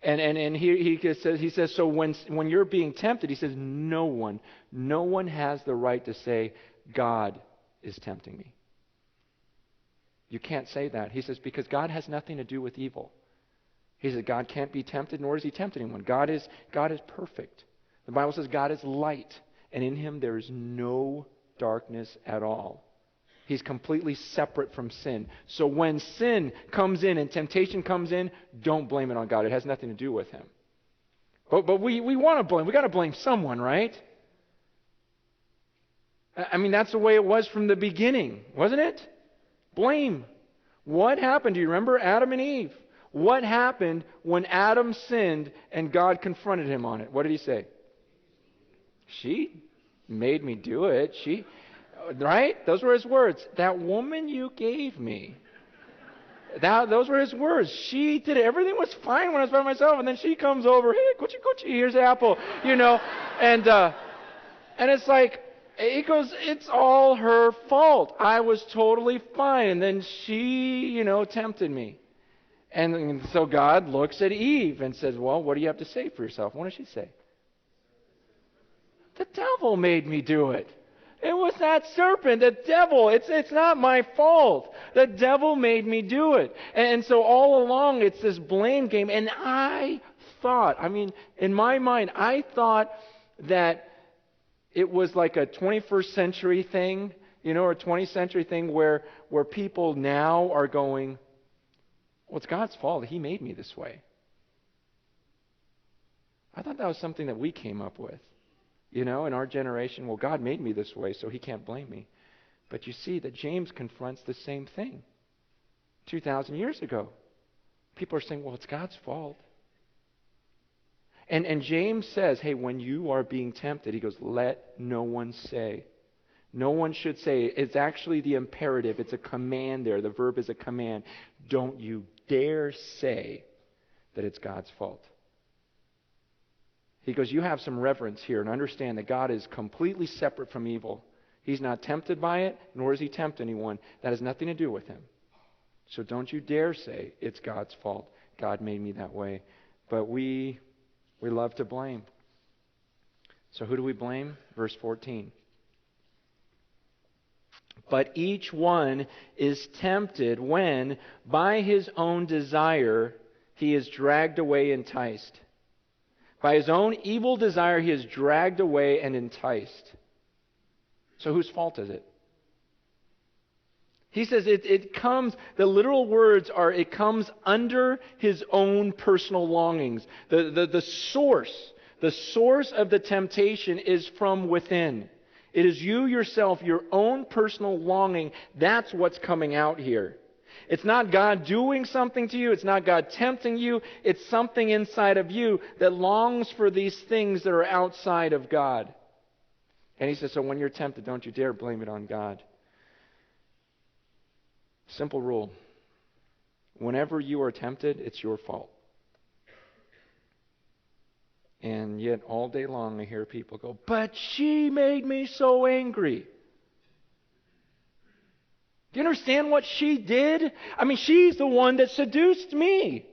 And he says, so when you're being tempted, he says, no one has the right to say, God is tempting me. You can't say that. He says, because God has nothing to do with evil. He says, God can't be tempted, nor is he tempt anyone. God is perfect. The Bible says God is light, and in him there is no darkness at all. He's completely separate from sin. So when sin comes in and temptation comes in, don't blame it on God. It has nothing to do with him. But we want to blame. We got to blame someone, right? I mean, that's the way it was from the beginning, wasn't it? Blame. What happened? Do you remember Adam and Eve? What happened when Adam sinned and God confronted him on it? What did he say? She made me do it. Right? Those were his words. That woman you gave me. Those were his words. She did it. Everything was fine when I was by myself, and then she comes over. Hey, coochie, here's the apple. And it's like, he goes, it's all her fault. I was totally fine, and then she, tempted me. And so God looks at Eve and says, well, what do you have to say for yourself? What does she say? The devil made me do it. It was that serpent, the devil. It's not my fault. The devil made me do it. And so all along it's this blame game. And I thought, in my mind, I thought that it was like a 21st century thing, or a 20th century thing where people now are going, well, it's God's fault. He made me this way. I thought that was something that we came up with. In our generation, well, God made me this way, so he can't blame me. But you see that James confronts the same thing 2,000 years ago. People are saying, well, it's God's fault. And James says, hey, when you are being tempted, he goes, let no one say. No one should say. It's actually the imperative. It's a command there. The verb is a command. Don't you dare say that it's God's fault. He goes, you have some reverence here and understand that God is completely separate from evil. He's not tempted by it, nor does he tempt anyone. That has nothing to do with him. So don't you dare say it's God's fault. God made me that way. But we love to blame. So who do we blame? Verse 14. But each one is tempted when, by his own desire, he is dragged away, enticed. By his own evil desire, he is dragged away and enticed. So whose fault is it? He says it comes, the literal words are, it comes under his own personal longings. The source of the temptation is from within. It is you yourself, your own personal longing. That's what's coming out here. It's not God doing something to you. It's not God tempting you. It's something inside of you that longs for these things that are outside of God. And he says, so when you're tempted, don't you dare blame it on God. Simple rule. Whenever you are tempted, it's your fault. And yet all day long I hear people go, but she made me so angry. Do you understand what she did? She's the one that seduced me.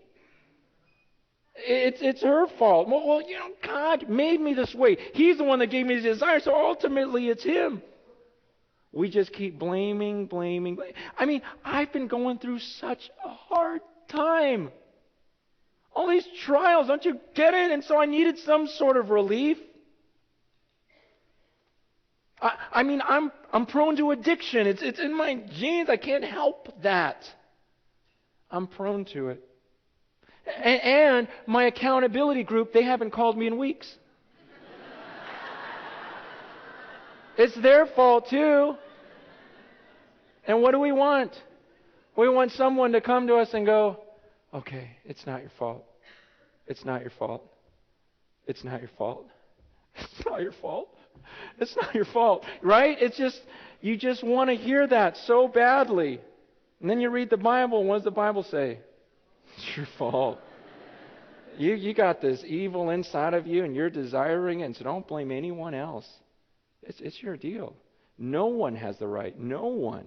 It's her fault. Well, God made me this way. He's the one that gave me the desire, so ultimately it's him. We just keep blaming. I've been going through such a hard time. All these trials, don't you get it? And so I needed some sort of relief. I'm prone to addiction. It's in my genes. I can't help that. I'm prone to it. And my accountability group, they haven't called me in weeks. It's their fault too. And what do we want? We want someone to come to us and go, okay, it's not your fault. It's not your fault. It's not your fault. It's not your fault. It's not your fault, right? You just want to hear that so badly. And then you read the Bible, and what does the Bible say? It's your fault. You got this evil inside of you, and you're desiring it, and so don't blame anyone else. It's your deal. No one has the right. No one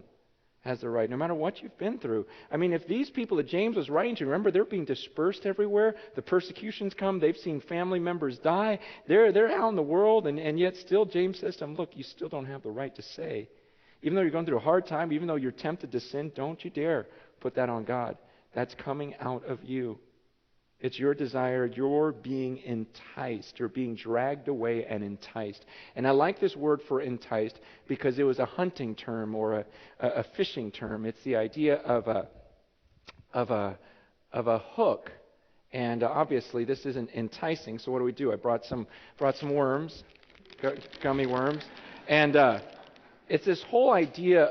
has the right, no matter what you've been through. I mean, if these people that James was writing to, remember, they're being dispersed everywhere. The persecutions come. They've seen family members die. They're out in the world, and yet still James says to them, look, you still don't have the right to say. Even though you're going through a hard time, even though you're tempted to sin, don't you dare put that on God. That's coming out of you. It's your desire. You're being enticed. You're being dragged away and enticed. And I like this word for enticed because it was a hunting term or a fishing term. It's the idea of a hook. And obviously this isn't enticing. So what do? I brought some worms, gummy worms, and it's this whole idea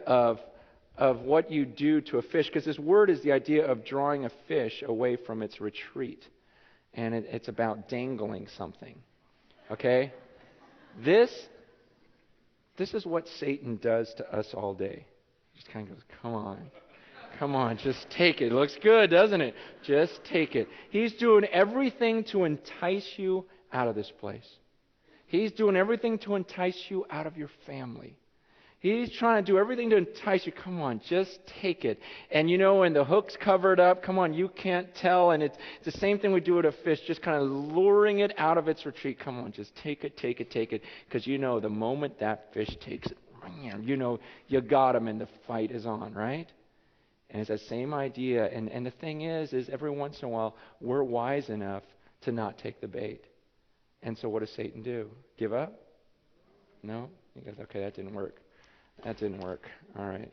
of what you do to a fish, because this word is the idea of drawing a fish away from its retreat. And it's about dangling something. Okay? This is what Satan does to us all day. He just kind of goes, come on, just take it. It looks good, doesn't it? Just take it. He's doing everything to entice you out of this place. He's doing everything to entice you out of your family. He's trying to do everything to entice you. Come on, just take it. And and the hook's covered up, come on, you can't tell. And it's the same thing we do with a fish, just kind of luring it out of its retreat. Come on, just take it. Because the moment that fish takes it, you got him and the fight is on, right? And it's that same idea. And the thing is every once in a while, we're wise enough to not take the bait. And so what does Satan do? Give up? No? He goes, okay, that didn't work. That didn't work. All right.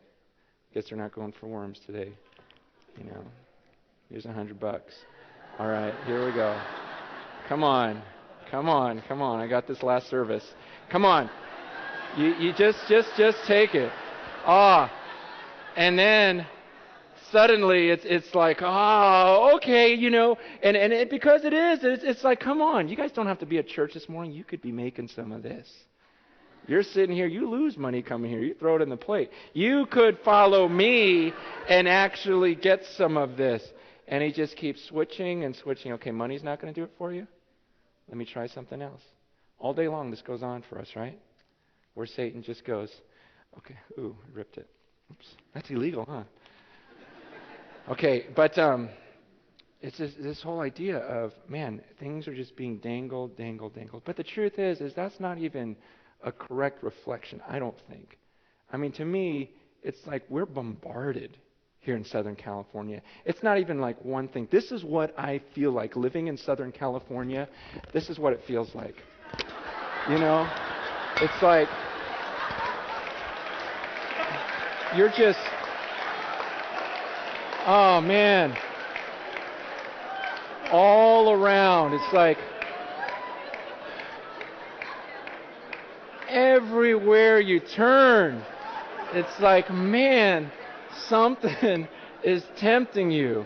Guess they're not going for worms today. Here's $100. All right, here we go. Come on. I got this last service. Come on. You just take it. And then suddenly it's like, okay, and because it's like, come on. You guys don't have to be at church this morning. You could be making some of this. You're sitting here, you lose money coming here. You throw it in the plate. You could follow me and actually get some of this. And he just keeps switching and switching. Okay, money's not going to do it for you? Let me try something else. All day long this goes on for us, right? Where Satan just goes, okay, ooh, ripped it. Oops, that's illegal, huh? Okay, but it's this whole idea of, man, things are just being dangled. But the truth is that's not even a correct reflection, I don't think. I mean, to me, it's like we're bombarded here in Southern California. It's not even like one thing. This is what I feel like living in Southern California. This is what it feels like. It's like you're just, oh man, all around. It's like everywhere you turn, it's like, man, something is tempting you.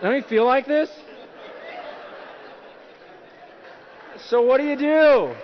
Don't you feel like this? So what do?